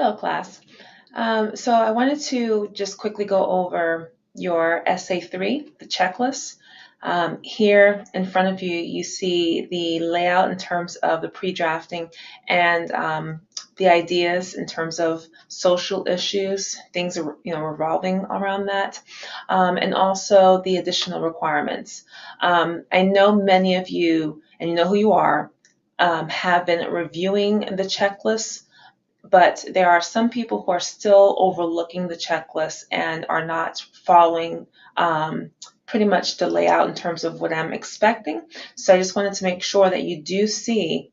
Hello, class. So I wanted to just quickly go over your Essay 3, the checklist. Here in front of you, you see the layout in terms of the pre-drafting and the ideas in terms of social issues, things revolving around that, and also the additional requirements. I know many of you, and you know who you are, have been reviewing the checklist, but there are some people who are still overlooking the checklist and are not following pretty much the layout in terms of what I'm expecting. So I just wanted to make sure that you do see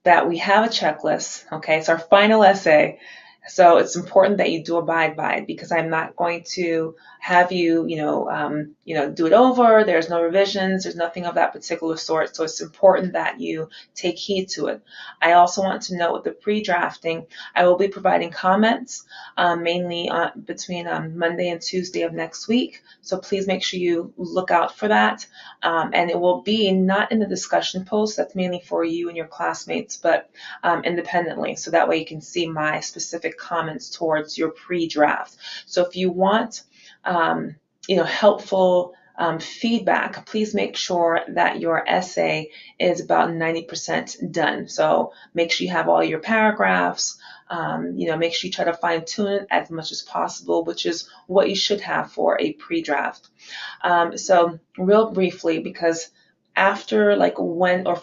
that we have a checklist. Okay, it's our final essay. So it's important that you do abide by it, because I'm not going to have you, do it over. There's no revisions. There's nothing of that particular sort. So it's important that you take heed to it. I also want to note with the pre-drafting, I will be providing comments mainly between Monday and Tuesday of next week. So please make sure you look out for that. And it will be not in the discussion post. That's mainly for you and your classmates, but independently. So that way you can see my specific comments towards your pre-draft. So if you want helpful feedback, please make sure that your essay is about 90% done. So make sure you have all your paragraphs. Make sure you try to fine tune it as much as possible, which is what you should have for a pre-draft. So real briefly, because after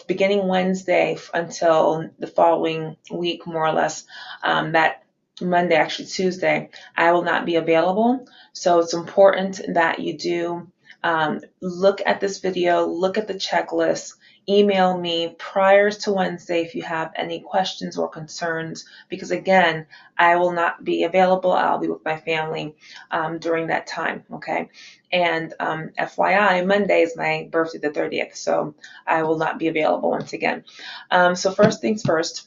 beginning Wednesday until the following week, more or less, that Monday, actually Tuesday, I will not be available. So it's important that you do look at this video, look at the checklist, email me prior to Wednesday if you have any questions or concerns, because again, I will not be available. I'll be with my family during that time, okay? And FYI, Monday is my birthday, the 30th, so I will not be available once again. So first things first,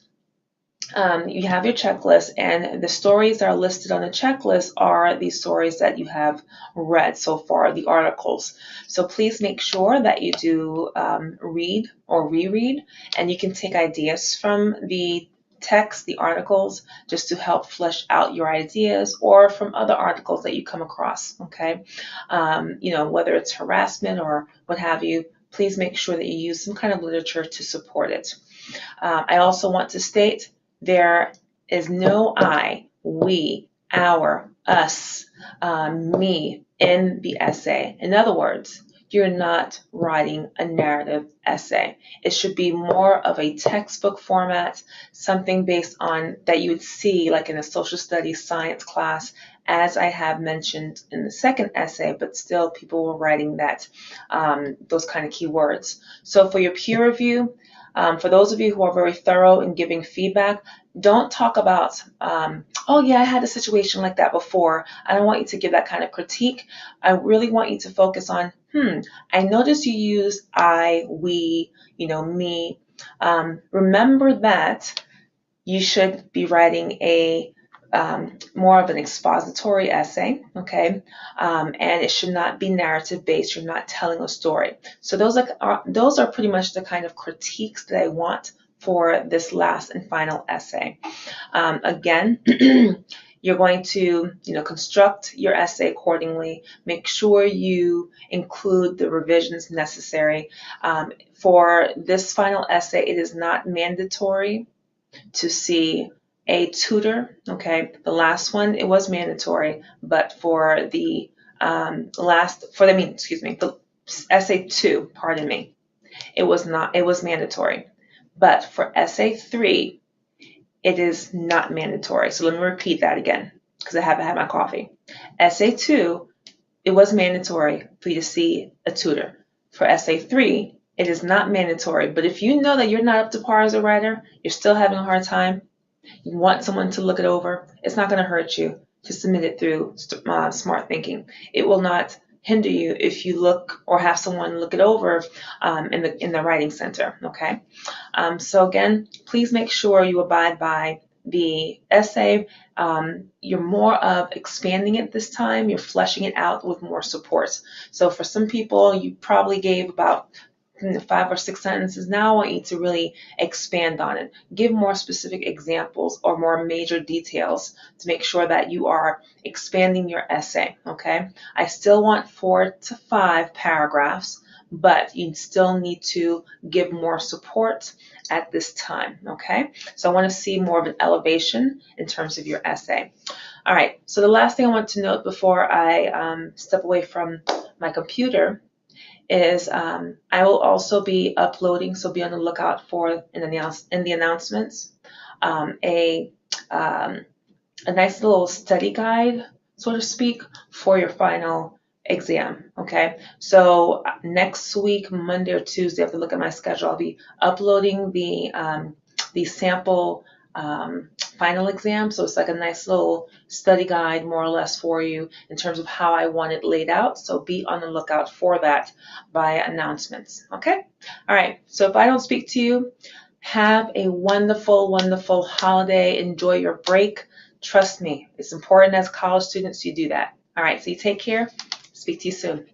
you have your checklist, and the stories that are listed on the checklist are the stories that you have read so far, the articles. So please make sure that you do read or reread, and you can take ideas from the text, the articles, just to help flesh out your ideas, or from other articles that you come across, okay? Whether it's harassment or what have you, please make sure that you use some kind of literature to support it. I also want to state there is no I, we, our, us, me in the essay. In other words, you're not writing a narrative essay. It should be more of a textbook format, something based on that you would see like in a social studies science class, as I have mentioned in the second essay, but still people were writing that, those kind of keywords. So for your peer review, for those of you who are very thorough in giving feedback, don't talk about, oh yeah, I had a situation like that before. I don't want you to give that kind of critique. I really want you to focus on, I noticed you use I, we, me. Remember that you should be writing a more of an expository essay, okay? And it should not be narrative based. You're not telling a story. So those are pretty much the kind of critiques that I want for this last and final essay. Again, you're going to construct your essay accordingly. Make sure you include the revisions necessary. For this final essay, it is not mandatory to see a tutor, okay? The last one, it was mandatory, but for the the essay 2, pardon me, it was not, it was mandatory. But for essay 3, it is not mandatory. So let me repeat that again, because I haven't had my coffee. Essay 2, it was mandatory for you to see a tutor. For essay 3, it is not mandatory, but if you know that you're not up to par as a writer, you're still having a hard time, you want someone to look it over, it's not going to hurt you to submit it through smart thinking. It will not hinder you if you look or have someone look it over in the writing center, okay? So again, please make sure you abide by the essay. You're more of expanding it this time. You're fleshing it out with more support. So for some people, you probably gave about 5 or 6 sentences. Now I want you to really expand on it. Give more specific examples or more major details to make sure that you are expanding your essay, okay? I still want 4 to 5 paragraphs, but you still need to give more support at this time, okay? So I want to see more of an elevation in terms of your essay. All right, so the last thing I want to note before I step away from my computer is I will also be uploading, so be on the lookout for in the announcements, a nice little study guide, so to speak, for your final exam. Okay, so next week, Monday or Tuesday, I have to look at my schedule. I'll be uploading the sample final exam. So it's like a nice little study guide, more or less, for you in terms of how I want it laid out. So be on the lookout for that via announcements. Okay, all right. So if I don't speak to you, have a wonderful, wonderful holiday. Enjoy your break. Trust me, it's important as college students you do that. All right, so you take care. Speak to you soon.